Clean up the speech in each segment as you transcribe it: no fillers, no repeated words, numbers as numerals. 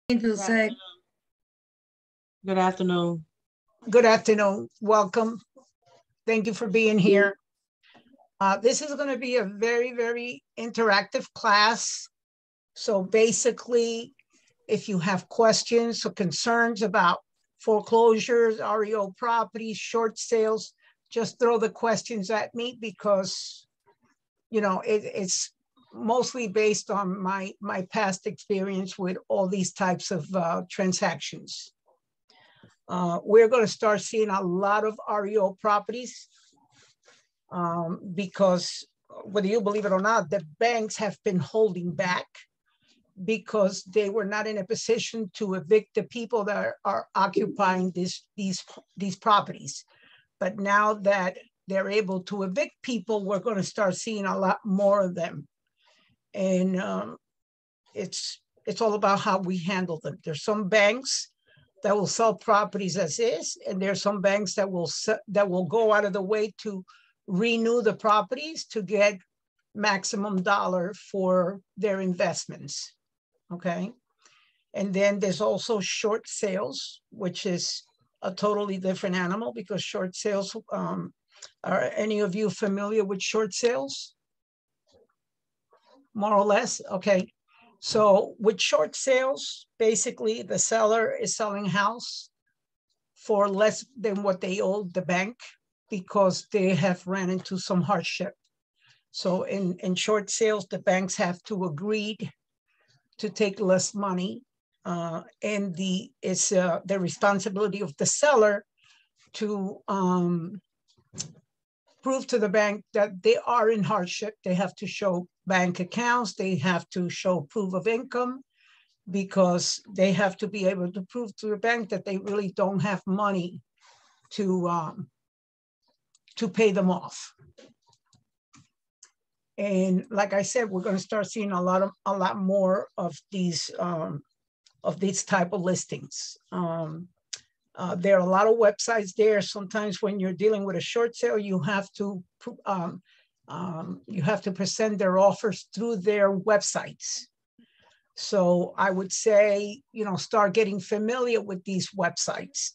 Dulce. Good afternoon. Good afternoon. Welcome. Thank you for being here. This is going to be a very, very interactive class. So basically, if you have questions or concerns about foreclosures, REO properties, short sales, just throw the questions at me because, you know, it's mostly based on my past experience with all these types of transactions. We're going to start seeing a lot of REO properties because whether you believe it or not, the banks have been holding back because they were not in a position to evict the people that are occupying these properties. But now that they're able to evict people, we're going to start seeing a lot more of them. And it's all about how we handle them. There's some banks that will sell properties as is, and there's some banks that will go out of the way to renew the properties to get maximum dollar for their investments. Okay. And then there's also short sales, which is a totally different animal because short sales, are any of you familiar with short sales? More or less? Okay. So with short sales, basically the seller is selling house for less than what they owe the bank because they have ran into some hardship. So in short sales, the banks have to agree to take less money, and it's the responsibility of the seller to prove to the bank that they are in hardship. They have to show bank accounts, they have to show proof of income, because they have to be able to prove to the bank that they really don't have money to pay them off. And like I said, we're going to start seeing a lot more of these type of listings. There are a lot of websites there. Sometimes when you're dealing with a short sale, you have to present their offers through their websites. So I would say, you know, start getting familiar with these websites.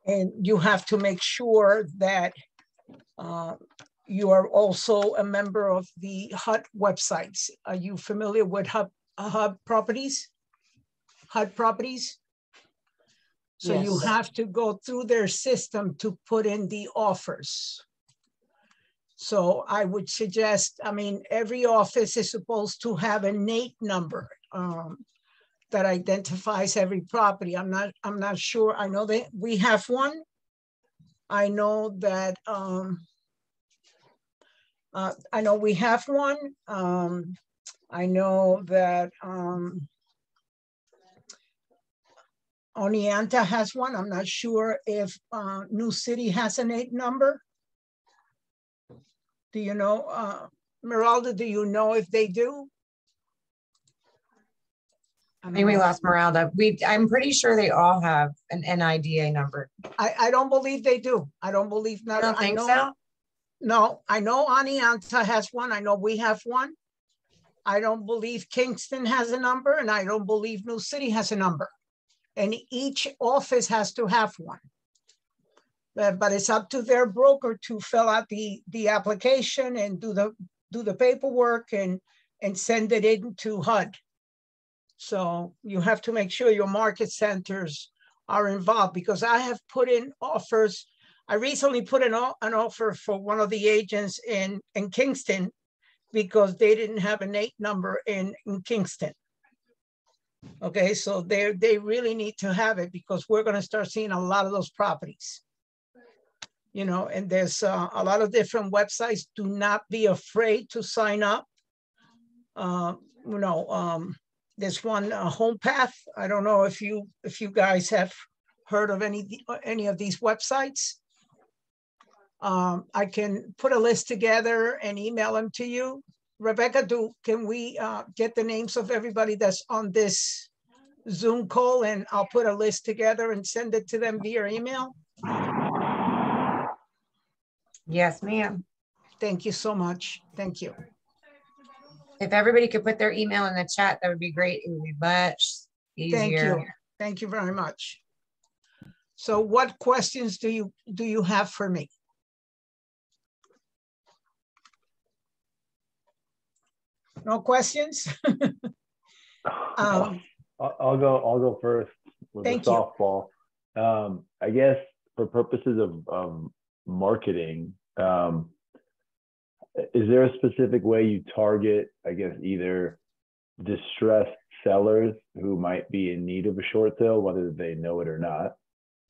And you have to make sure that you are also a member of the HUD websites. Are you familiar with HUD properties? HUD properties? So yes. You have to go through their system to put in the offers. So I would suggest, I mean, every office is supposed to have a NATE number that identifies every property. I'm not sure. I know that we have one. I know that I know we have one. I know that Oneonta has one. I'm not sure if New City has a NATE number. Do you know, Meralda, do you know if they do? I think we lost Meralda. I'm pretty sure they all have an NIDA number. I don't believe they do. I don't believe not. I don't think so. No, I know Oneonta has one. I know we have one. I don't believe Kingston has a number, and I don't believe New City has a number. And each office has to have one. But it's up to their broker to fill out the application and do the paperwork and send it in to HUD. So you have to make sure your market centers are involved, because I have put in offers. I recently put in an offer for one of the agents in Kingston because they didn't have a NATE number in Kingston. Okay, so they really need to have it because we're going to start seeing a lot of those properties. You know, and there's a lot of different websites. Do not be afraid to sign up. There's one HomePath. I don't know if you guys have heard of any of these websites. I can put a list together and email them to you. Rebecca, can we get the names of everybody that's on this Zoom call, and I'll put a list together and send it to them via email? Yes, ma'am. Thank you so much. Thank you. If everybody could put their email in the chat, that would be great. It would be much Thank easier. you. Thank you very much. So what questions do you have for me? No questions? I'll go first with the Thank you. softball. I guess for purposes of marketing, is there a specific way you target, I guess, either distressed sellers who might be in need of a short sale, whether they know it or not?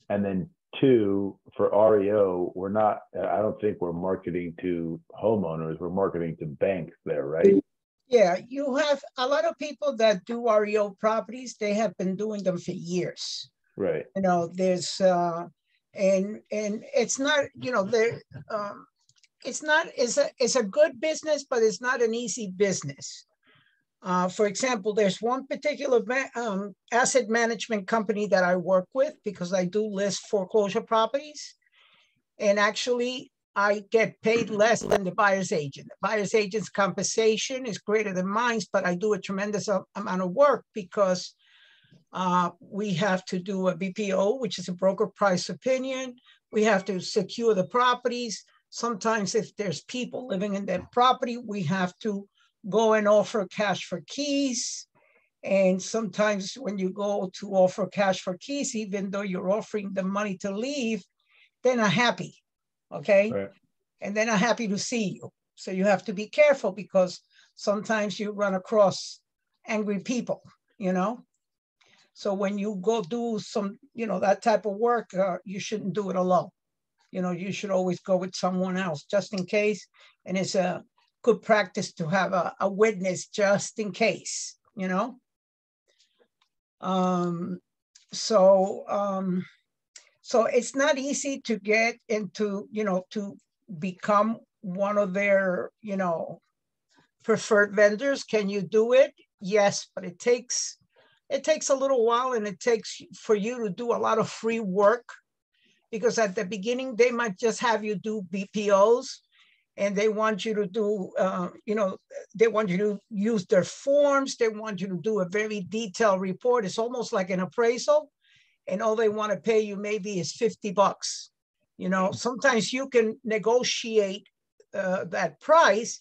And then two, for REO, I don't think we're marketing to homeowners, we're marketing to banks there, right? Yeah, you have a lot of people that do REO properties. They have been doing them for years. Right. You know, there's and it's not, you know, there it's a good business, but it's not an easy business. For example, there's one particular asset management company that I work with because I do list foreclosure properties. And actually, I get paid less than the buyer's agent. The buyer's agent's compensation is greater than mine, but I do a tremendous amount of work because we have to do a BPO, which is a broker price opinion. We have to secure the properties. Sometimes if there's people living in that property, we have to go and offer cash for keys. And sometimes when you go to offer cash for keys, even though you're offering them money to leave, they're not happy, okay? Right. And they're not happy to see you. So you have to be careful because sometimes you run across angry people, you know? So when you go do some, you know, that type of work, you shouldn't do it alone. You know, you should always go with someone else just in case. And it's a good practice to have a witness just in case, you know? So it's not easy to get into, you know, to become one of their, you know, preferred vendors. Can you do it? Yes, but it takes a little while, and it takes for you to do a lot of free work, because at the beginning they might just have you do BPOs, and they want you to do, you know, they want you to use their forms. They want you to do a very detailed report. It's almost like an appraisal, and all they want to pay you maybe is $50. You know, sometimes you can negotiate that price,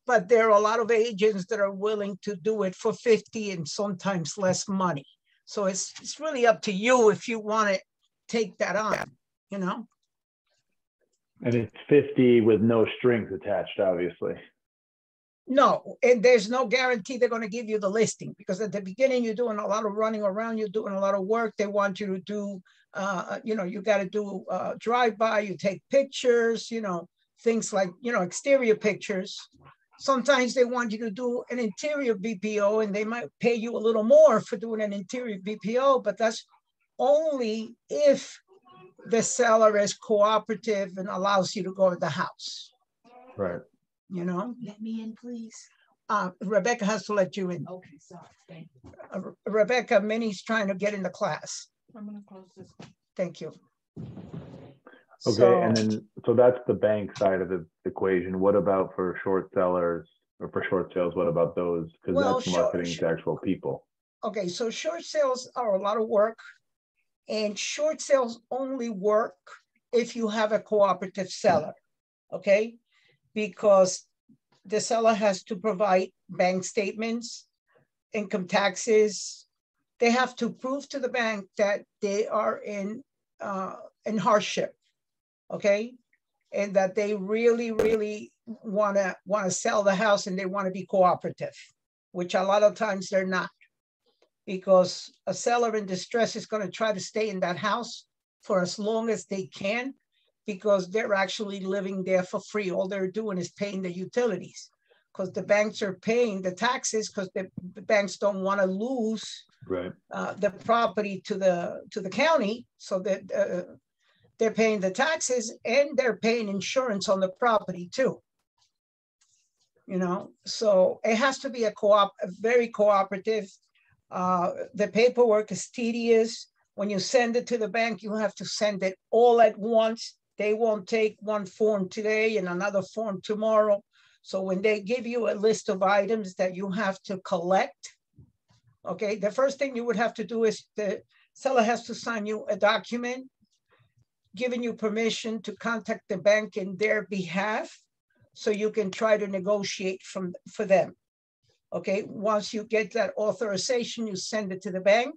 but there are a lot of agents that are willing to do it for 50 and sometimes less money. So it's really up to you if you want to take that on, you know? And it's 50 with no strings attached, obviously. No, and there's no guarantee they're going to give you the listing, because at the beginning you're doing a lot of running around, you're doing a lot of work. They want you to do, you know, you got to do drive-by, you take pictures, you know, things like, you know, exterior pictures. Sometimes they want you to do an interior BPO, and they might pay you a little more for doing an interior BPO, but that's only if the seller is cooperative and allows you to go to the house. Right. You know? Let me in, please. Rebecca has to let you in. Okay, sorry. Thank you. Rebecca, Minnie's trying to get in the class. I'm gonna close this. Thank you. Okay, So, and then, so that's the bank side of the equation. What about for short sellers or for short sales? What about those? Because well, that's marketing to actual people. Okay, so short sales are a lot of work, and short sales only work if you have a cooperative seller, okay? Because the seller has to provide bank statements, income taxes. They have to prove to the bank that they are in hardship, okay? And that they really, really wanna sell the house, and they wanna be cooperative, which a lot of times they're not, because a seller in distress is gonna try to stay in that house for as long as they can, because they're actually living there for free. All they're doing is paying the utilities, because the banks are paying the taxes, because the banks don't wanna lose Right. the property to the county, so that they're paying the taxes and they're paying insurance on the property too. You know, so it has to be a very cooperative. The paperwork is tedious. When you send it to the bank, you have to send it all at once. They won't take one form today and another form tomorrow. So when they give you a list of items that you have to collect, okay, the first thing you would have to do is the seller has to sign you a document giving you permission to contact the bank in their behalf so you can try to negotiate for them. Okay, once you get that authorization, you send it to the bank,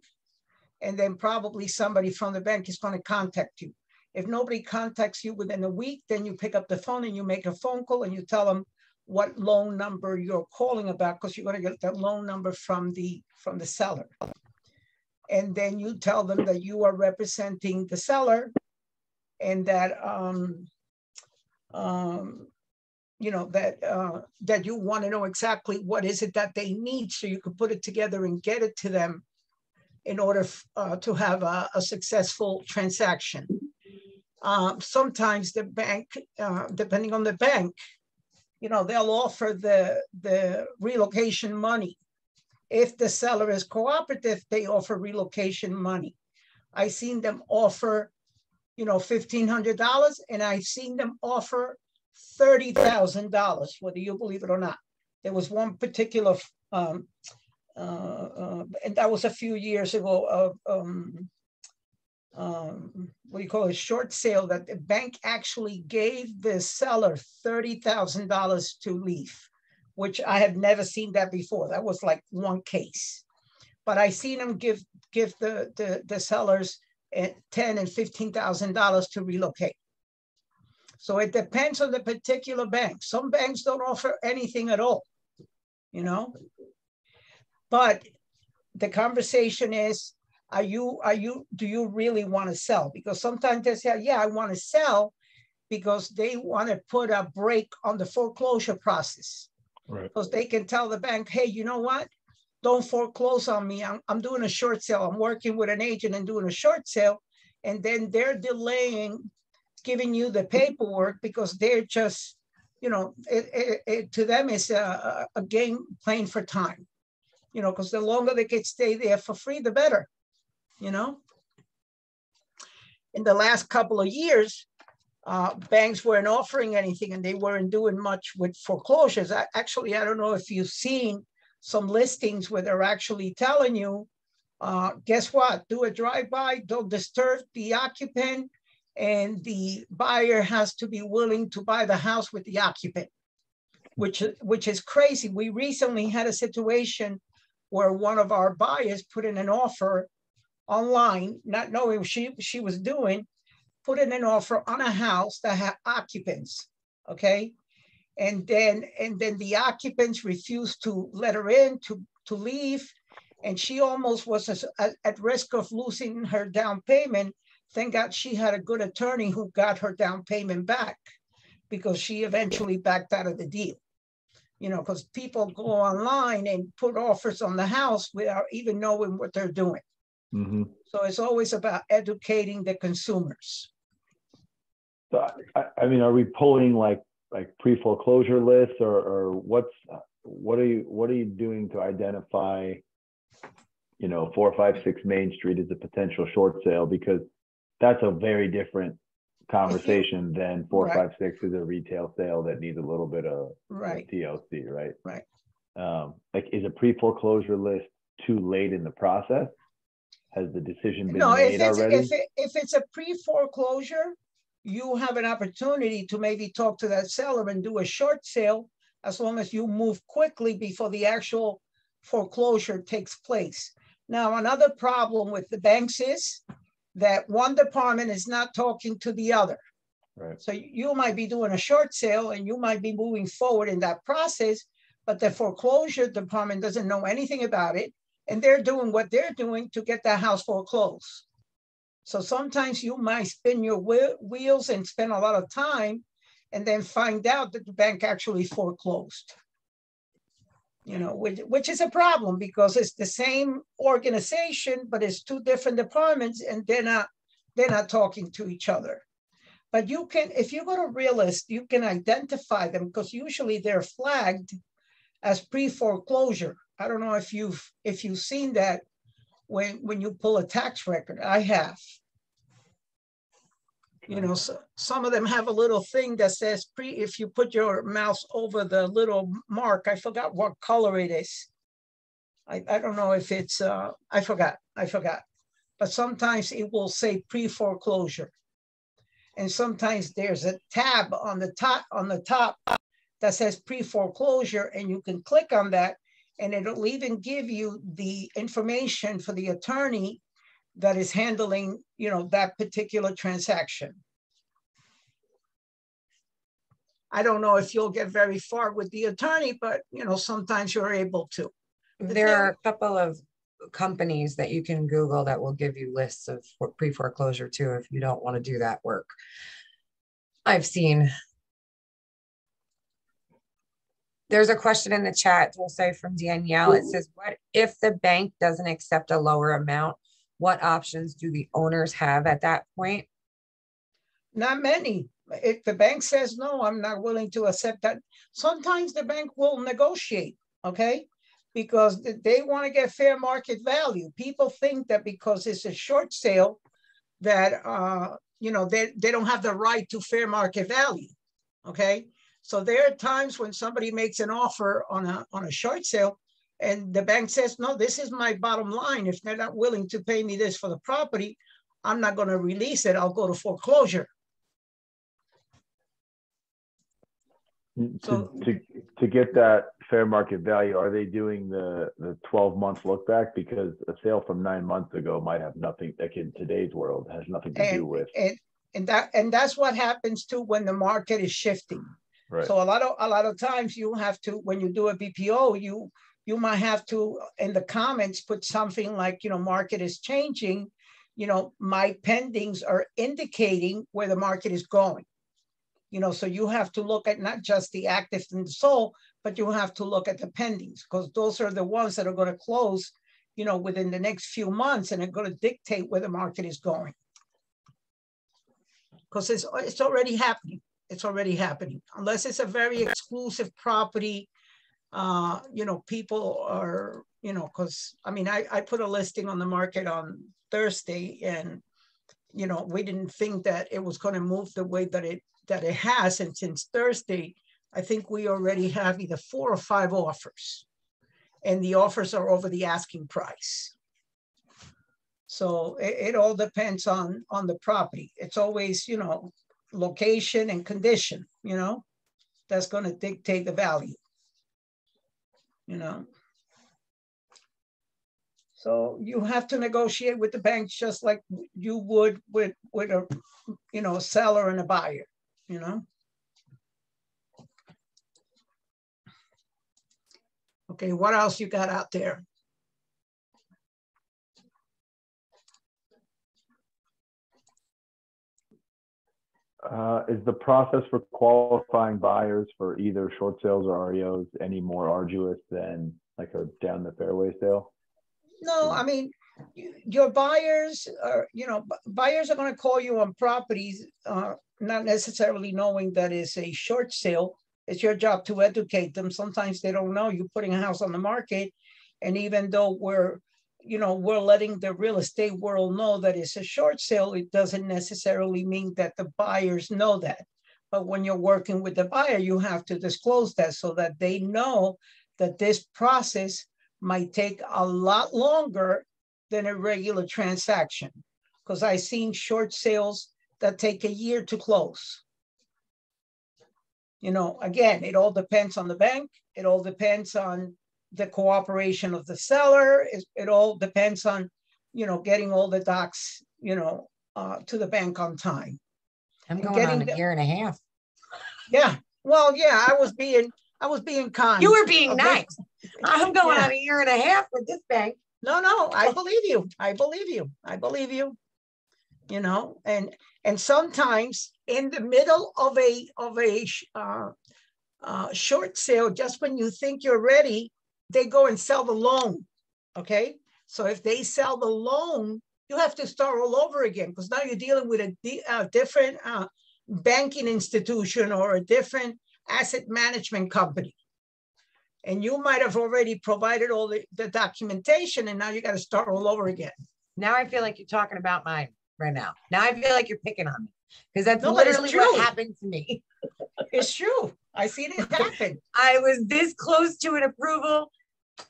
and then probably somebody from the bank is going to contact you. If nobody contacts you within a week, then you pick up the phone and you make a phone call and you tell them what loan number you're calling about, because you're going to get the loan number from the seller. And then you tell them that you are representing the seller and that you know, that you want to know exactly what is it that they need so you can put it together and get it to them in order to have a successful transaction. Sometimes the bank, depending on the bank, you know, they'll offer the relocation money. If the seller is cooperative, they offer relocation money. I've seen them offer, you know, $1,500, and I've seen them offer $30,000, whether you believe it or not. There was one particular, and that was a few years ago, what do you call it, short sale, that the bank actually gave the seller $30,000 to leave, which I had never seen that before. That was like one case. But I seen them give the sellers $10,000 and $15,000 to relocate. So it depends on the particular bank. Some banks don't offer anything at all, you know. But the conversation is, do you really want to sell? Because sometimes they say, yeah, I want to sell, because they want to put a break on the foreclosure process. Right. Because they can tell the bank, hey, you know what? Don't foreclose on me. I'm doing a short sale. I'm working with an agent and doing a short sale. And then they're delaying giving you the paperwork because they're just, you know, to them it's a game playing for time, you know, because the longer they can stay there for free, the better, you know. In the last couple of years, banks weren't offering anything and they weren't doing much with foreclosures. Actually, I don't know if you've seen some listings where they're actually telling you, guess what, do a drive-by, don't disturb the occupant, and the buyer has to be willing to buy the house with the occupant, which is crazy. We recently had a situation where one of our buyers put in an offer online, not knowing what she was doing, put in an offer on a house that had occupants, okay? And then the occupants refused to let her in, to leave, and she almost was at risk of losing her down payment. Thank God she had a good attorney who got her down payment back, because she eventually backed out of the deal. You know, because people go online and put offers on the house without even knowing what they're doing. Mm-hmm. So it's always about educating the consumers. So, I mean, are we pulling like pre-foreclosure lists, or what are you doing to identify, you know, 456 Main Street as a potential short sale? Because that's a very different conversation than 456 is a retail sale that needs a little bit of TLC, right? Right. Like, is a pre-foreclosure list too late in the process? Has the decision been made already? If it's a pre-foreclosure, you have an opportunity to maybe talk to that seller and do a short sale, as long as you move quickly before the actual foreclosure takes place. Now, another problem with the banks is that one department is not talking to the other. Right. So you might be doing a short sale and you might be moving forward in that process, but the foreclosure department doesn't know anything about it, and they're doing what they're doing to get that house foreclosed. So sometimes you might spin your wheels and spend a lot of time and then find out that the bank actually foreclosed. You know, which is a problem, because it's the same organization, but it's two different departments and they're not talking to each other. But you can, if you go to Realist, you can identify them, because usually they're flagged as pre-foreclosure. I don't know if you've seen that when you pull a tax record. I have. You know, so some of them have a little thing that says if you put your mouse over the little mark, I forgot what color it is. I don't know if it's, I forgot. But sometimes it will say pre-foreclosure. And sometimes there's a tab on the top that says pre-foreclosure, and you can click on that and it'll even give you the information for the attorney that is handling, you know, that particular transaction. I don't know if you'll get very far with the attorney, but, you know, sometimes you're able to. There are a couple of companies that you can Google that will give you lists of pre-foreclosure too, if you don't want to do that work. I've seen. There's a question in the chat, we'll say from Danielle. It says, what if the bank doesn't accept a lower amount? What options do the owners have at that point? Not many. If the bank says, no, I'm not willing to accept that, sometimes the bank will negotiate, okay? Because they want to get fair market value. People think that because it's a short sale that, you know, they don't have the right to fair market value, okay? So there are times when somebody makes an offer on a short sale and the bank says, no, this is my bottom line. If they're not willing to pay me this for the property, I'm not going to release it. I'll go to foreclosure. So to get that fair market value, are they doing the 12-month look back? Because a sale from 9 months ago might have nothing, like in today's world, has nothing to do with. And that's what happens too when the market is shifting. Right. So a lot of times you have to, when you do a BPO, you might have to in the comments put something like, you know, market is changing. You know, my pendings are indicating where the market is going. You know, so you have to look at not just the active and the sold, but you have to look at the pendings, because those are the ones that are going to close, you know, within the next few months, and are going to dictate where the market is going. Because it's already happening. It's already happening. Unless it's a very exclusive property, you know, people are, you know, because I mean, I put a listing on the market on Thursday, and, you know, we didn't think that it was going to move the way that it has. And since Thursday, I think we already have either 4 or 5 offers, and the offers are over the asking price. So it all depends on the property. It's always, you know, location and condition, you know, that's going to dictate the value, you know. So you have to negotiate with the banks just like you would with a, you know, a seller and a buyer, you know. Okay, what else you got out there? Is the process for qualifying buyers for either short sales or REOs any more arduous than like a down the fairway sale? No, I mean, your buyers are, you know, buyers are going to call you on properties, not necessarily knowing that it's a short sale. It's your job to educate them. Sometimes they don't know you're putting a house on the market. And even though we're letting the real estate world know that it's a short sale, it doesn't necessarily mean that the buyers know that. But when you're working with the buyer, you have to disclose that so that they know that this process might take a lot longer than a regular transaction. Because I've seen short sales that take a year to close. You know, again, it all depends on the bank. It all depends on the cooperation of the seller. It all depends on, you know, getting all the docs, you know, to the bank on time. I'm going on a year and a half. Yeah. Well, yeah, I was being kind. You were being okay? nice. I'm going on a year and a half with this bank. No, I believe you. I believe you. I believe you. You know, and sometimes in the middle of a short sale, just when you think you're ready, they go and sell the loan. Okay, so if they sell the loan, you have to start all over again, because now you're dealing with a different banking institution or a different asset management company. And you might have already provided all the documentation, and now you got to start all over again. Now I feel like you're talking about mine right now. Now I feel like you're picking on me. Because that's No, but it's literally what true. happened to me. It's true. I seen it happen. I was this close to an approval.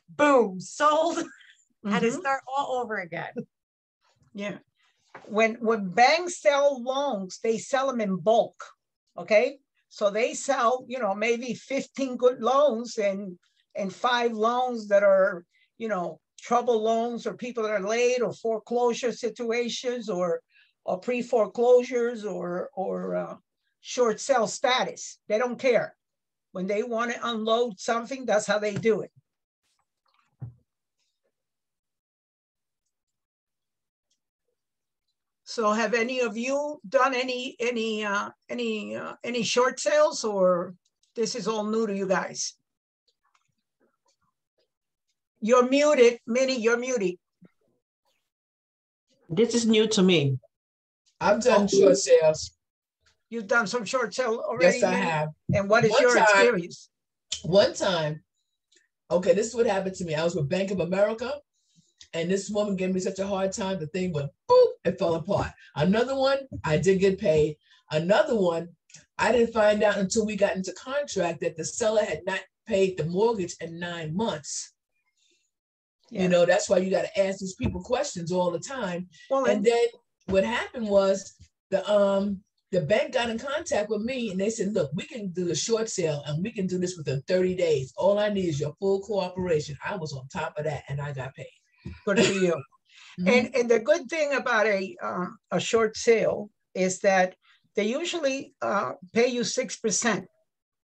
Boom, sold. Had to Mhm. start all over again. Yeah. When banks sell loans, they sell them in bulk. Okay. So they sell, you know, maybe 15 good loans and 5 loans that are, you know, trouble loans or people that are late or foreclosure situations or pre-foreclosures or short sale status. They don't care. When they want to unload something, that's how they do it. So have any of you done any short sales, or this is all new to you guys? You're muted, Minnie, you're muted. This is new to me. I've done short sales. You've done some short sale already? Yes, I Minnie? have. And what is One your time- experience? One time, okay, this is what happened to me. I was with Bank of America, and this woman gave me such a hard time. The thing went boop, it fell apart. Another one, I did get paid. Another one, I didn't find out until we got into contract that the seller had not paid the mortgage in 9 months. Yeah. You know, that's why you got to ask these people questions all the time. Well, And then what happened was the bank got in contact with me and they said, look, we can do the short sale and we can do this within 30 days. All I need is your full cooperation. I was on top of that and I got paid. good for you. Mhm. And the good thing about a short sale is that they usually pay you 6%.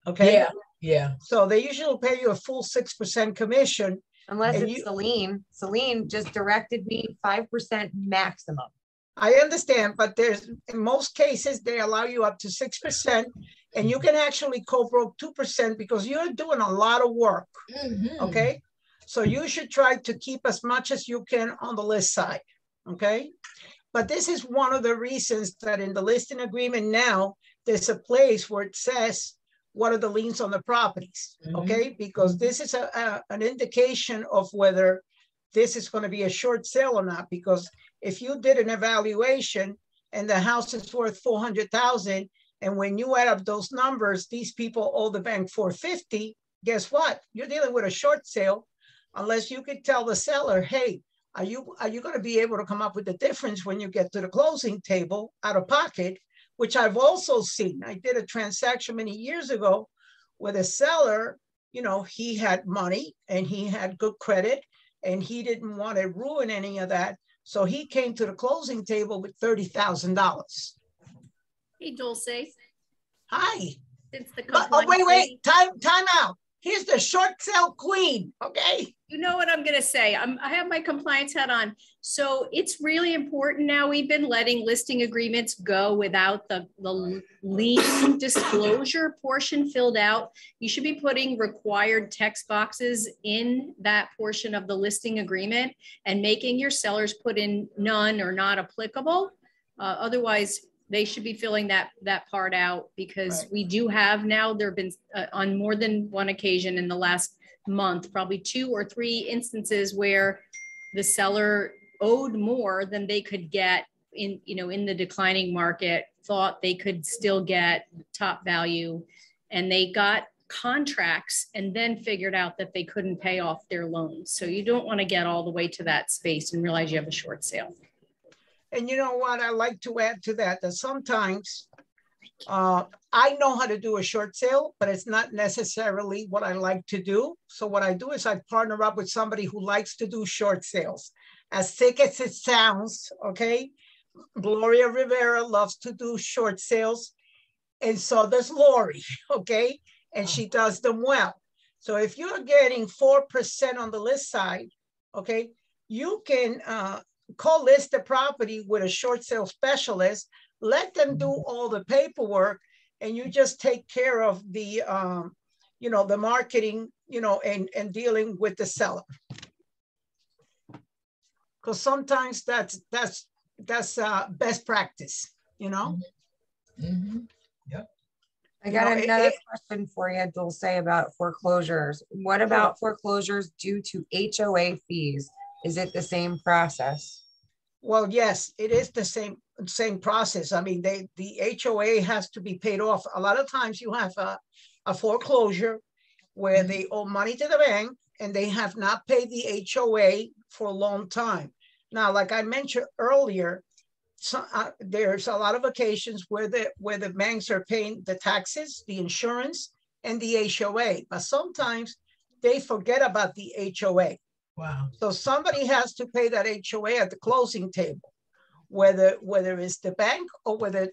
Okay. Yeah, yeah. So they usually pay you a full 6% commission. Unless And it's Celine. Celine just directed me 5% maximum. I understand, but there's in most cases they allow you up to 6%, and you can actually co-broke 2% because you're doing a lot of work. Mhm. Okay. So you should try to keep as much as you can on the list side. Okay. But this is one of the reasons that in the listing agreement now, there's a place where it says, what are the liens on the properties? Okay. Because this is an indication of whether this is going to be a short sale or not. Because if you did an evaluation and the house is worth 400,000, and when you add up those numbers, these people owe the bank 450, guess what? You're dealing with a short sale. Unless you could tell the seller, hey, are you going to be able to come up with the difference when you get to the closing table out of pocket, which I've also seen. I did a transaction many years ago with a seller, you know, he had money and he had good credit and he didn't want to ruin any of that. So he came to the closing table with $30,000. Hey, Dulce. Hi. Since the But, compliance wait, time out. Here's the short sale queen, okay? You know what I'm going to say. I have my compliance hat on. So it's really important now. We've been letting listing agreements go without the lien disclosure portion filled out. You should be putting required text boxes in that portion of the listing agreement and making your sellers put in none or not applicable. Otherwise, they should be filling that part out because Right. we do have now, there have been on more than one occasion in the last month, probably 2 or 3 instances where the seller owed more than they could get in, you know, in the declining market, thought they could still get top value, and they got contracts and then figured out that they couldn't pay off their loans. So you don't want to get all the way to that space and realize you have a short sale. And you know what? I like to add to that, that sometimes I know how to do a short sale, but it's not necessarily what I like to do. So what I do is I partner up with somebody who likes to do short sales. As sick as it sounds, okay? Gloria Rivera loves to do short sales. And so does Lori, okay? And she does them well. So if you're getting 4% on the list side, okay, you can co-list the property with a short sale specialist, let them do all the paperwork, and you just take care of the, you know, the marketing, you know, and dealing with the seller. Because sometimes that's best practice, you know? Mm-hmm. Yep. I got You know, another question for you, Dulce, about foreclosures. What about foreclosures due to HOA fees? Is it the same process? Well, yes, it is the same. same process. I mean, the HOA has to be paid off. A lot of times you have a foreclosure where they owe money to the bank and they have not paid the HOA for a long time. Now, like I mentioned earlier, there's a lot of occasions where the banks are paying the taxes, the insurance, and the HOA, but sometimes they forget about the HOA. Wow. So somebody has to pay that HOA at the closing table, whether it's the bank or whether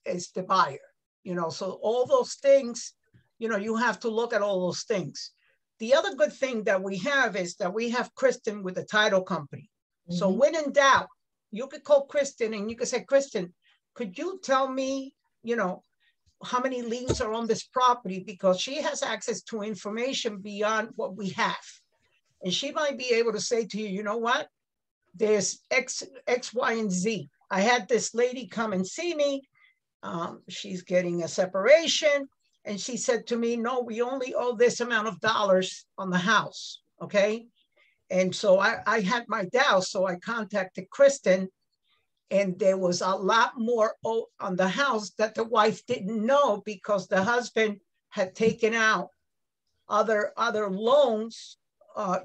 it's the buyer. You know, so all those things, you know, you have to look at all those things. The other good thing that we have is that we have Kristen with the title company. Mm-hmm. So when in doubt, you could call Kristen and you could say, Kristen, could you tell me, you know, how many liens are on this property? Because she has access to information beyond what we have. And she might be able to say to you, you know what? There's X, Y, and Z. I had this lady come and see me. She's getting a separation. And she said to me, no, we only owe this amount of dollars on the house, okay? And so I had my doubts, so I contacted Kristen, and there was a lot more on the house that the wife didn't know because the husband had taken out other loans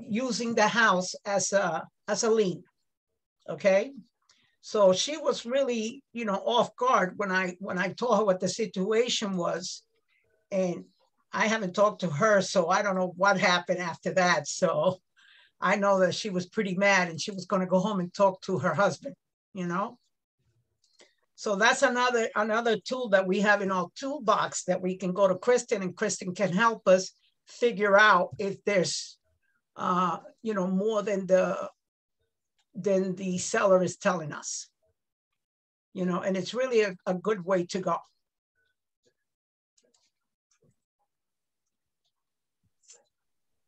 using the house as a lien, okay? So she was really, you know, off guard when I told her what the situation was. And I haven't talked to her, so I don't know what happened after that. So I know that she was pretty mad and she was going to go home and talk to her husband, you know? So that's another tool that we have in our toolbox that we can go to Kristen, and Kristen can help us figure out if there's, you know, more than the seller is telling us, you know, and it's really a good way to go.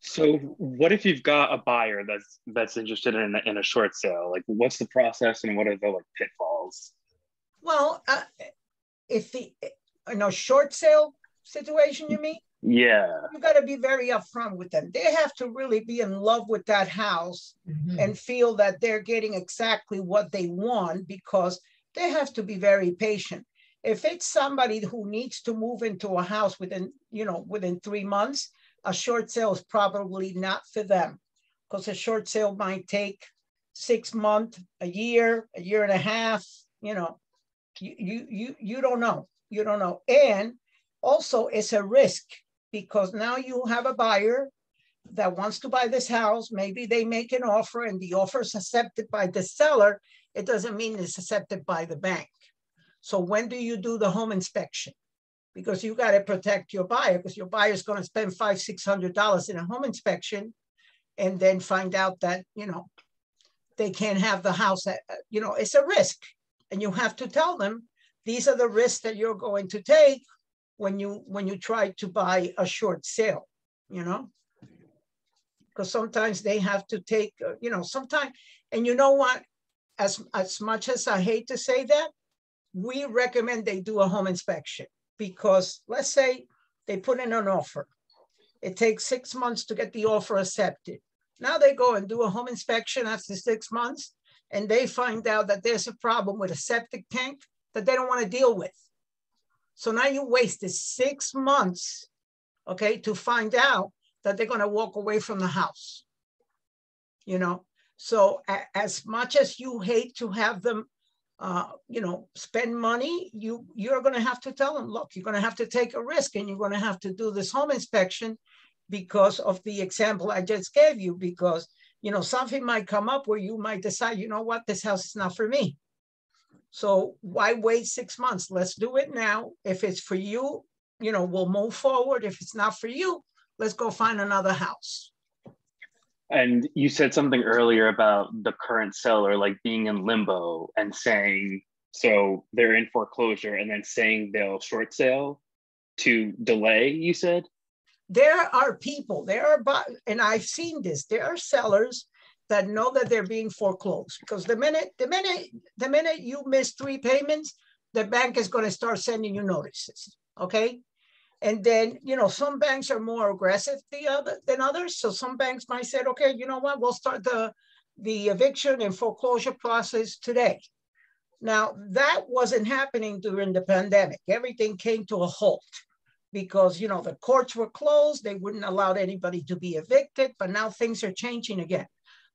So what if you've got a buyer that's interested in a short sale? Like, what's the process and what are the like pitfalls? Well, if short sale situation, you mean? Yeah. You got to be very upfront with them. They have to really be in love with that house and feel that they're getting exactly what they want, because they have to be very patient. If it's somebody who needs to move into a house within 3 months, a short sale is probably not for them, because a short sale might take 6 months, a year and a half. You know, you don't know. You don't know. And also it's a risk, because now you have a buyer that wants to buy this house. Maybe they make an offer and the offer is accepted by the seller. It doesn't mean it's accepted by the bank. So when do you do the home inspection? Because you got to protect your buyer, because your buyer is going to spend $500-600 in a home inspection and then find out that, you know, they can't have the house. You know, it's a risk. And you have to tell them, these are the risks that you're going to take when you try to buy a short sale, you know, because sometimes they have to take, you know, sometimes, and you know what, as much as I hate to say that, we recommend they do a home inspection. Because let's say they put in an offer. It takes 6 months to get the offer accepted. Now they go and do a home inspection after 6 months, and they find out that there's a problem with a septic tank that they don't want to deal with. So now you wasted 6 months, okay, to find out that they're going to walk away from the house. You know, so as much as you hate to have them you know, spend money, you're going to have to tell them, look, you're going to have to take a risk and you're going to have to do this home inspection because of the example I just gave you, because, you know, something might come up where you might decide, you know what, this house is not for me. So why wait 6 months? Let's do it now. If it's for you, you know, we'll move forward. If it's not for you, let's go find another house. And you said something earlier about the current seller like being in limbo and saying, so they're in foreclosure and then saying they'll short sale to delay, you said? There are people, and I've seen this, there are sellers that know that they're being foreclosed, because the minute you miss 3 payments, the bank is going to start sending you notices, okay? And then, you know, some banks are more aggressive than others. So some banks might say, okay, you know what, we'll start the eviction and foreclosure process today. Now, that wasn't happening during the pandemic. Everything came to a halt because, you know, the courts were closed. They wouldn't allow anybody to be evicted, but now things are changing again.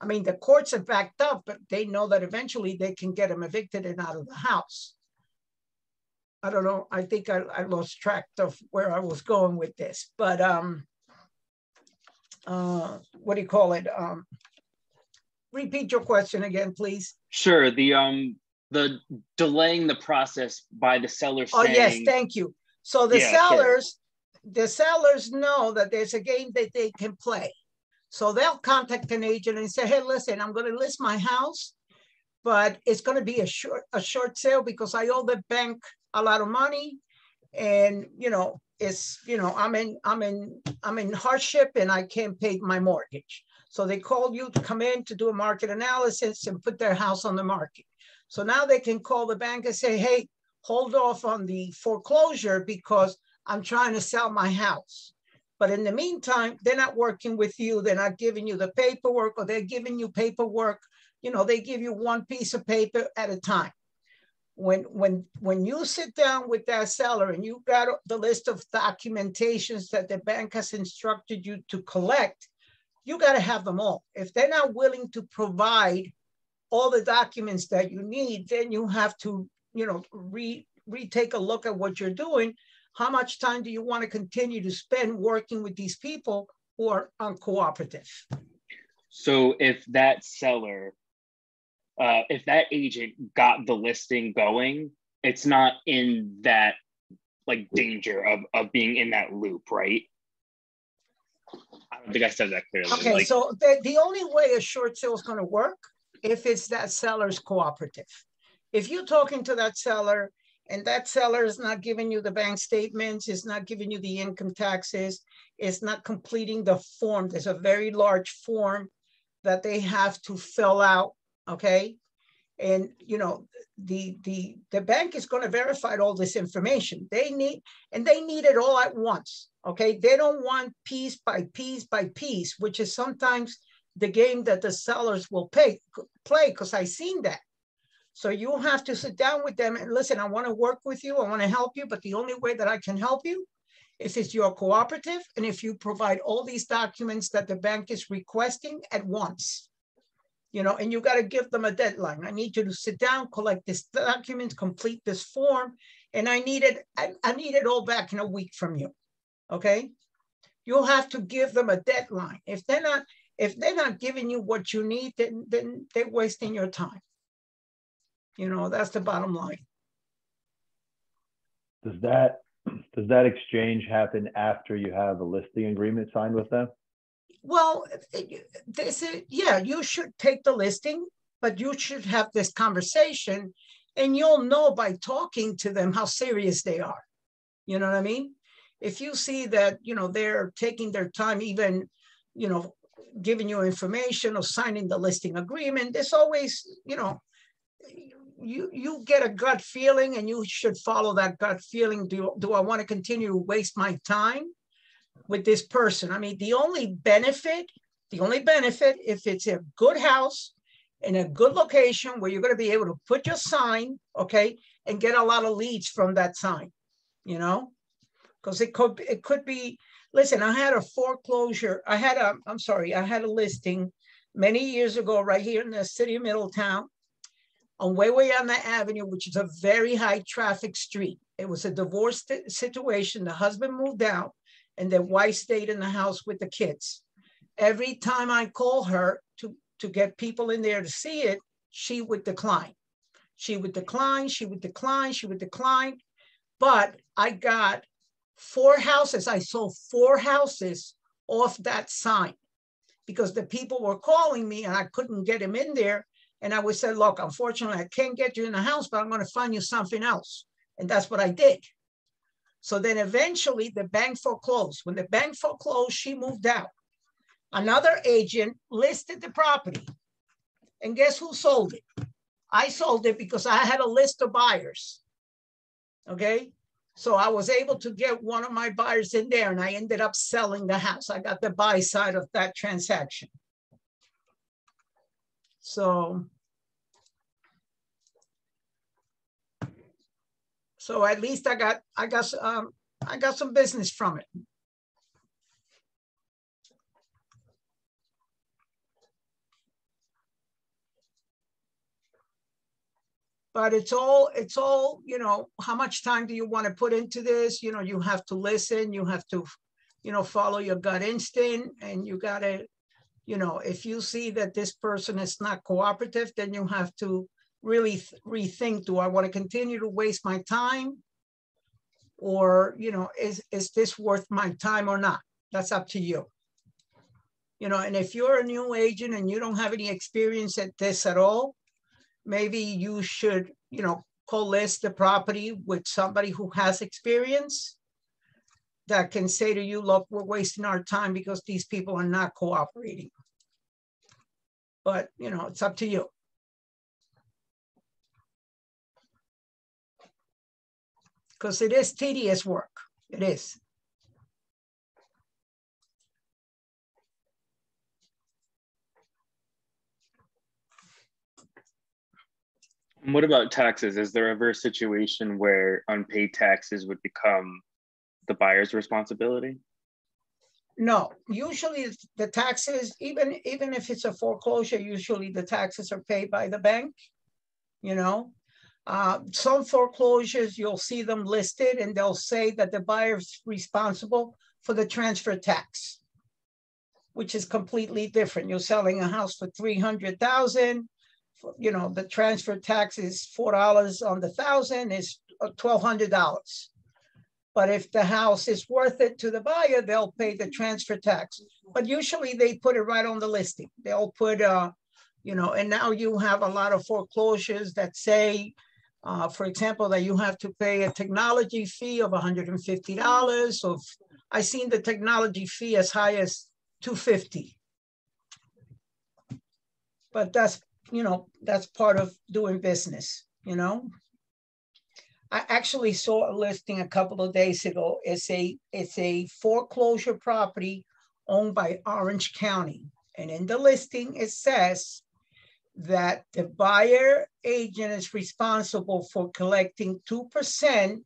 I mean, the courts are backed up, but they know that eventually they can get them evicted and out of the house. I don't know. I think I lost track of where I was going with this, but what do you call it? Repeat your question again, please. Sure. The delaying the process by the seller saying, oh yes, thank you. So the sellers know that there's a game that they can play. So they'll contact an agent and say, hey, listen, I'm going to list my house, but it's going to be a short sale because I owe the bank a lot of money. And, you know, it's, you know, I'm in hardship and I can't pay my mortgage. So they call you to come in to do a market analysis and put their house on the market. So now they can call the bank and say, hey, hold off on the foreclosure because I'm trying to sell my house. But in the meantime, they're not working with you. They're not giving you the paperwork, or they're giving you paperwork. You know, they give you one piece of paper at a time. When you sit down with that seller and you got the list of documentations that the bank has instructed you to collect, you got to have them all. If they're not willing to provide all the documents that you need, then you have to, you know, retake a look at what you're doing. How much time do you want to continue to spend working with these people who are uncooperative? So if that seller, if that agent got the listing going, it's not in that like danger of being in that loop, right? I don't think I said that clearly. Okay, like, so the only way a short sale is going to work if it's that seller's cooperative. If you're talking to that seller and that seller is not giving you the bank statements, is not giving you the income taxes, is not completing the form. There's a very large form that they have to fill out, okay? And you know, the bank is going to verify all this information. They need it all at once, okay? They don't want piece by piece by piece, which is sometimes the game that the sellers will play, because I've seen that. So you have to sit down with them and listen, I want to work with you. I want to help you. But the only way that I can help you is if you're cooperative and if you provide all these documents that the bank is requesting at once. You know, and you got to give them a deadline. I need you to sit down, collect this document, complete this form. And I need it all back in a week from you. Okay. You'll have to give them a deadline. If they're not giving you what you need, then they're wasting your time. You know, that's the bottom line. Does that exchange happen after you have a listing agreement signed with them? Well, yeah, you should take the listing, but you should have this conversation and you'll know by talking to them how serious they are. You know what I mean? If you see that, you know, they're taking their time, even, you know, giving you information or signing the listing agreement, there's always, you know, you get a gut feeling and you should follow that gut feeling. Do I want to continue to waste my time with this person? I mean, the only benefit, if it's a good house in a good location where you're going to be able to put your sign, okay, and get a lot of leads from that sign, you know, because it could be, listen, I had a foreclosure. I had a listing many years ago right here in the city of Middletown on Wayanda Avenue, which is a very high traffic street. It was a divorce situation. The husband moved out and the wife stayed in the house with the kids. Every time I call her to get people in there to see it, she would decline. She would decline. But I got 4 houses. I sold 4 houses off that sign because the people were calling me and I couldn't get them in there. And I would say, look, unfortunately, I can't get you in the house, but I'm going to find you something else. And that's what I did. So then eventually the bank foreclosed. When the bank foreclosed, she moved out. Another agent listed the property. And guess who sold it? I sold it because I had a list of buyers. Okay. So I was able to get one of my buyers in there and I ended up selling the house. I got the buy side of that transaction. So So at least I got some business from it. But it's all, you know, how much time do you want to put into this? You know, you have to listen, you have to, you know, follow your gut instinct, and you got to, you know, if you see that this person is not cooperative, then you have to really rethink, do I want to continue to waste my time? Or, you know, is this worth my time or not? That's up to you. You know, and if you're a new agent and you don't have any experience at this at all, maybe you should, you know, co-list the property with somebody who has experience that can say to you, look, we're wasting our time because these people are not cooperating. But, you know, it's up to you. Because it is tedious work. It is. What about taxes? Is there ever a situation where unpaid taxes would become the buyer's responsibility? No, usually the taxes, even if it's a foreclosure, usually the taxes are paid by the bank, you know. Some foreclosures, you'll see them listed and they'll say that the buyer's responsible for the transfer tax, which is completely different. You're selling a house for $300,000. You know, the transfer tax is $4 on the $1,000, is $1,200. But if the house is worth it to the buyer, they'll pay the transfer tax. But usually they put it right on the listing. They'll put, you know, and now you have a lot of foreclosures that say, for example, that you have to pay a technology fee of $150. So I've seen the technology fee as high as $250. But that's, you know, that's part of doing business, you know. I actually saw a listing a couple of days ago. It's a foreclosure property owned by Orange County. And in the listing, it says that the buyer agent is responsible for collecting 2%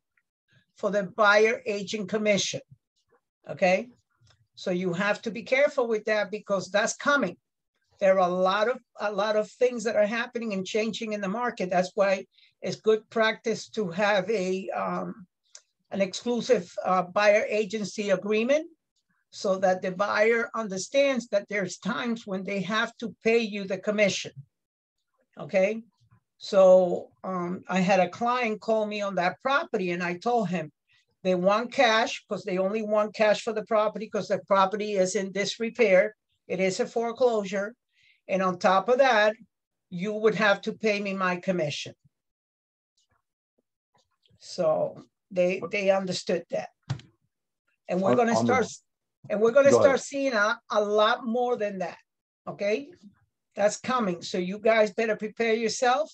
for the buyer agent commission. Okay. So you have to be careful with that because that's coming. There are a lot of things that are happening and changing in the market. That's why it's good practice to have an exclusive buyer agency agreement so that the buyer understands that there's times when they have to pay you the commission. Okay. So I had a client call me on that property and I told him they want cash because they only want cash for the property because the property is in disrepair. It is a foreclosure. And on top of that, you would have to pay me my commission. So they understood that. And we're going to start seeing a lot more than that. Okay. That's coming. So you guys better prepare yourself.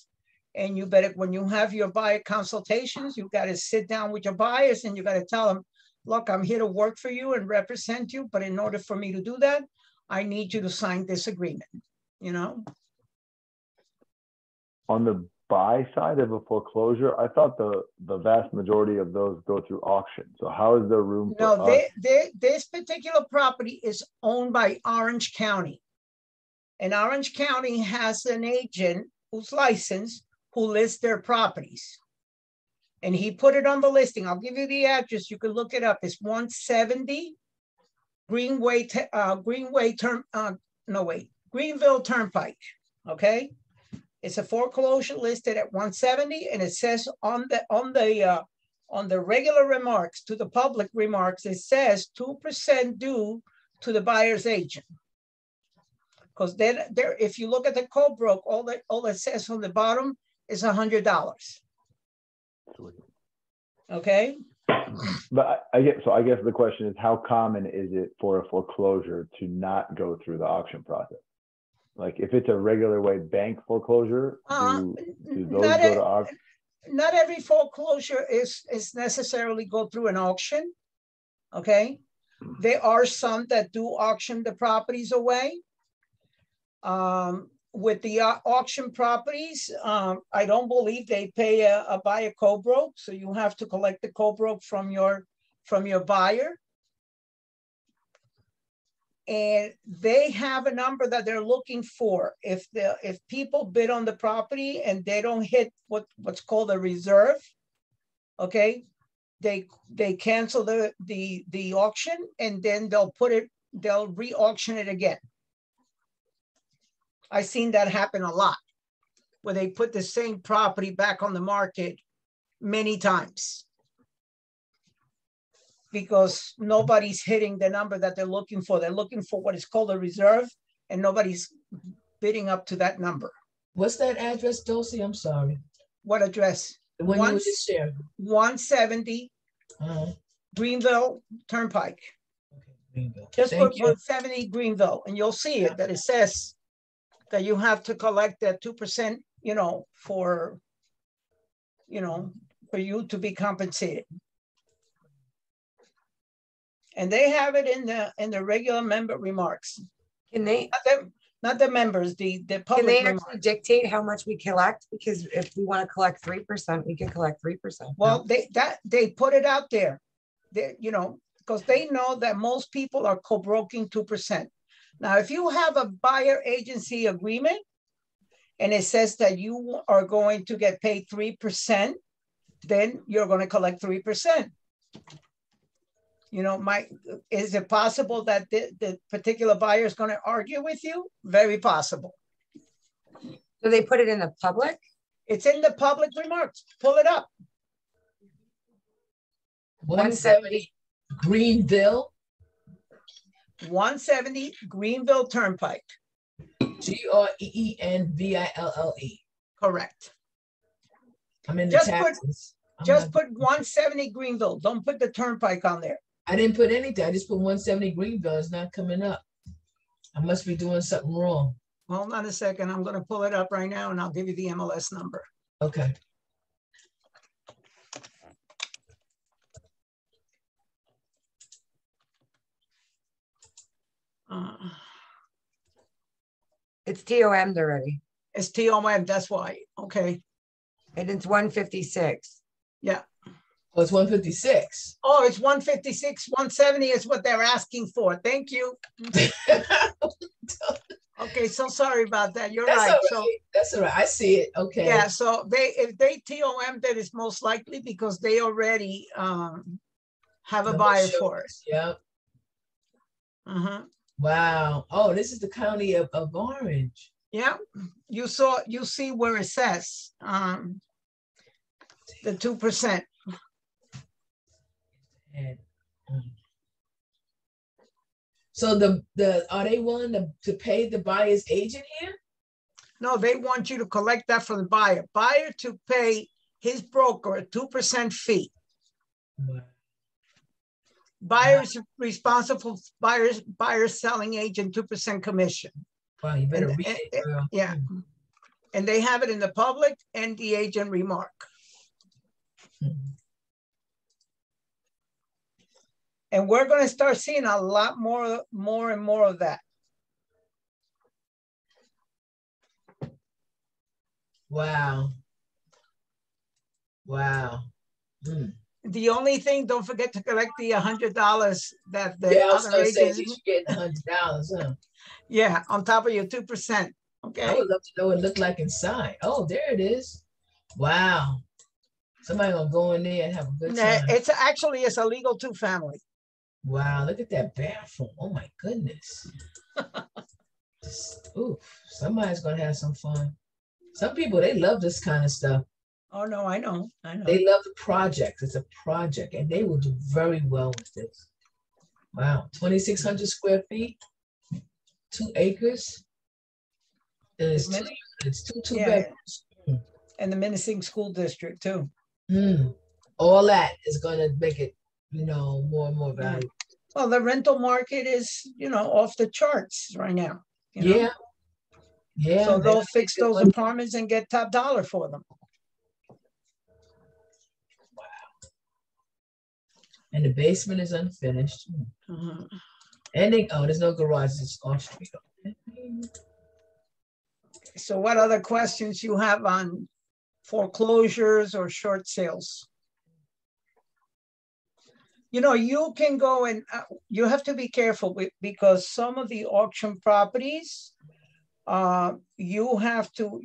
And you better, when you have your buyer consultations, you got to sit down with your buyers and you got to tell them, look, I'm here to work for you and represent you. But in order for me to do that, I need you to sign this agreement, you know? On the buy side of a foreclosure, I thought the vast majority of those go through auction. So how is there room for us? This particular property is owned by Orange County. And Orange County has an agent who's licensed who lists their properties. And he put it on the listing. I'll give you the address. You can look it up. It's 170 Greenville Turnpike. Okay. It's a foreclosure listed at 170, and it says on the regular remarks to the public remarks, it says 2% due to the buyer's agent. Because then there, if you look at the code book, all that says on the bottom is $100. Okay. But I guess the question is, how common is it for a foreclosure to not go through the auction process? Like if it's a regular way bank foreclosure, do those go to auction? Not every foreclosure is necessarily go through an auction. Okay. There are some that do auction the properties away. with the auction properties, I don't believe they pay a buyer co-broke, so you have to collect the co-broke from your buyer. And they have a number that they're looking for. If people bid on the property and they don't hit what's called a reserve, okay, they cancel the auction, and then they'll re-auction it again. I've seen that happen a lot, where they put the same property back on the market many times because nobody's hitting the number that they're looking for. They're looking for what is called a reserve, and nobody's bidding up to that number. What's that address, Dulce? I'm sorry. What address? The one you just shared. 170 Greenville Turnpike. Okay, Greenville. Just Thank put you. 170 Greenville, and you'll see it, that it says that you have to collect that 2%, for you to be compensated. And they have it in the regular member remarks. Can they, Not the members, the can public they remarks. actually dictate how much we collect? Because if we want to collect 3%, we can collect 3%. Well, they put it out there, because they know that most people are co-broking 2%. Now, if you have a buyer agency agreement and it says that you are going to get paid 3%, then you're going to collect 3%. Is it possible that the particular buyer is going to argue with you? Very possible. Do they put it in the public? It's in the public remarks. Pull it up. 170 Greenville. 170 Greenville Turnpike. Greenville. Correct. I'm in the Just taxes. Just put 170 Greenville. Don't put the Turnpike on there. I didn't put anything. I just put 170 Greenville. It's not coming up. I must be doing something wrong. Hold on a second. I'm going to pull it up right now, and I'll give you the MLS number. Okay. It's TOM'd already. It's TOM. That's why. Okay. And it's 156. Yeah. Oh, it's 156. Oh, it's 156. 170 is what they're asking for. Thank you. Okay, so sorry about that. You're That's right. all right. So that's all right. I see it. Okay. yeah, so if they TOM, that is most likely because they already have a buyer for it. Yep. Uh-huh. Wow. Oh, this is the county of Orange. Yeah, you see where it says the 2%. And, so are they willing to pay the buyer's agent here? No, they want you to collect that from the buyer. Buyer to pay his broker a 2% fee. Wow. Buyer is responsible for buyer selling agent 2% commission. Wow, you better read it, girl. Yeah. And they have it in the public and the agent remark. And we're going to start seeing a lot more and more of that. Wow. Wow. The only thing, don't forget to collect the $100 that the other agents. You should get $100, huh? Yeah, on top of your 2%. Okay. I would love to know what it looked like inside. Oh, there it is. Wow. Somebody gonna go in there and have a good time. It's a legal 2-family. Wow, look at that bathroom. Oh my goodness. Ooh, somebody's gonna have some fun. Some people, they love this kind of stuff. Oh no, I know. They love the project. It's a project, and they will do very well with this. Wow, 2,600 square feet, 2 acres. And it's two bedrooms. And the Menacing School District too. All that is gonna make it, more and more valuable. Well, the rental market is, off the charts right now. Yeah. So they'll fix those apartments and get top dollar for them. Wow. And the basement is unfinished. And there's no garage. It's off street. So what other questions you have on foreclosures or short sales? You know, you can go and you have to be careful because some of the auction properties, you have to,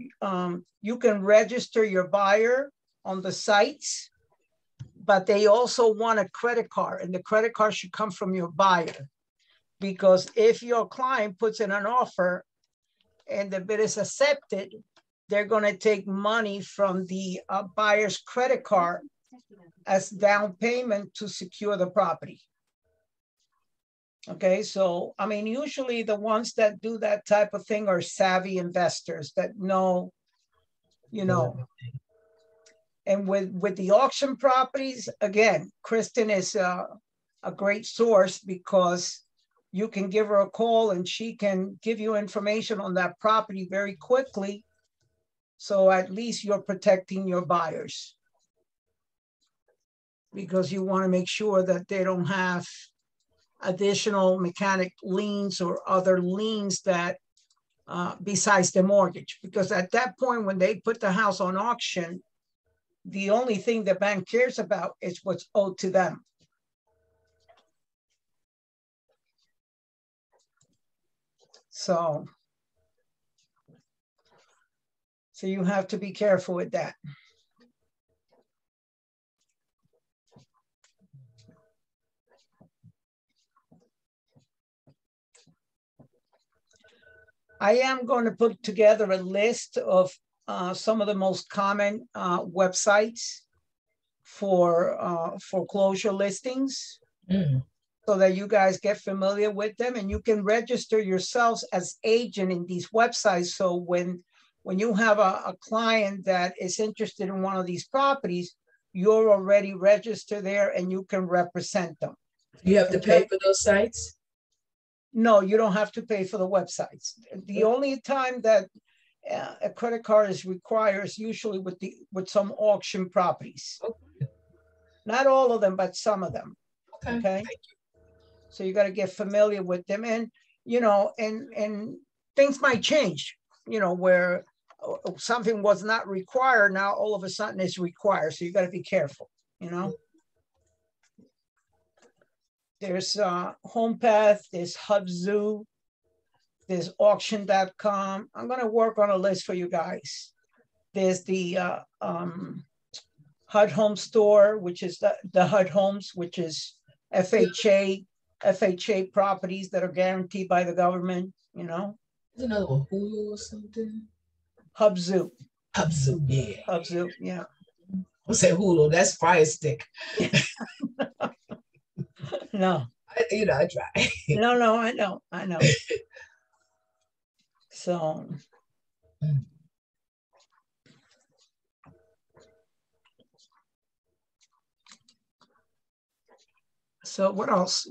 you can register your buyer on the sites, but they also want a credit card, and the credit card should come from your buyer. Because if your client puts in an offer and the bid is accepted, they're going to take money from the buyer's credit card as down payment to secure the property. Okay, so I mean, usually the ones that do that type of thing are savvy investors that know, you know. And with the auction properties, again, Kristen is a great source because you can give her a call and she can give you information on that property very quickly. So at least you're protecting your buyers, because you want to make sure that they don't have additional mechanic liens or other liens that besides the mortgage. Because at that point, when they put the house on auction, the only thing the bank cares about is what's owed to them. So you have to be careful with that. I am going to put together a list of some of the most common websites for foreclosure listings, so that you guys get familiar with them, and you can register yourselves as agent in these websites. So when you have a client that is interested in one of these properties, you're already registered there and you can represent them. You have to pay for those sites? No, you don't have to pay for the websites. The only time that a credit card is required is usually with some auction properties. Okay. Not all of them, but some of them. Okay. So you got to get familiar with them, and you know, and things might change. You know, where something was not required, now all of a sudden it's required. So you got to be careful. You know. There's HomePath, there's Hubzoo, there's auction.com. I'm going to work on a list for you guys. There's the HUD Home Store, which is the HUD Homes, which is FHA properties that are guaranteed by the government, you know. There's another one, Hulu or something. Hubzoo. Hubzoo, yeah. Hubzoo, yeah. I'll say Hulu, that's Fire Stick. No. I try. No, I know. So what else?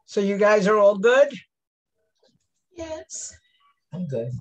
So you guys are all good? Yes, I'm good.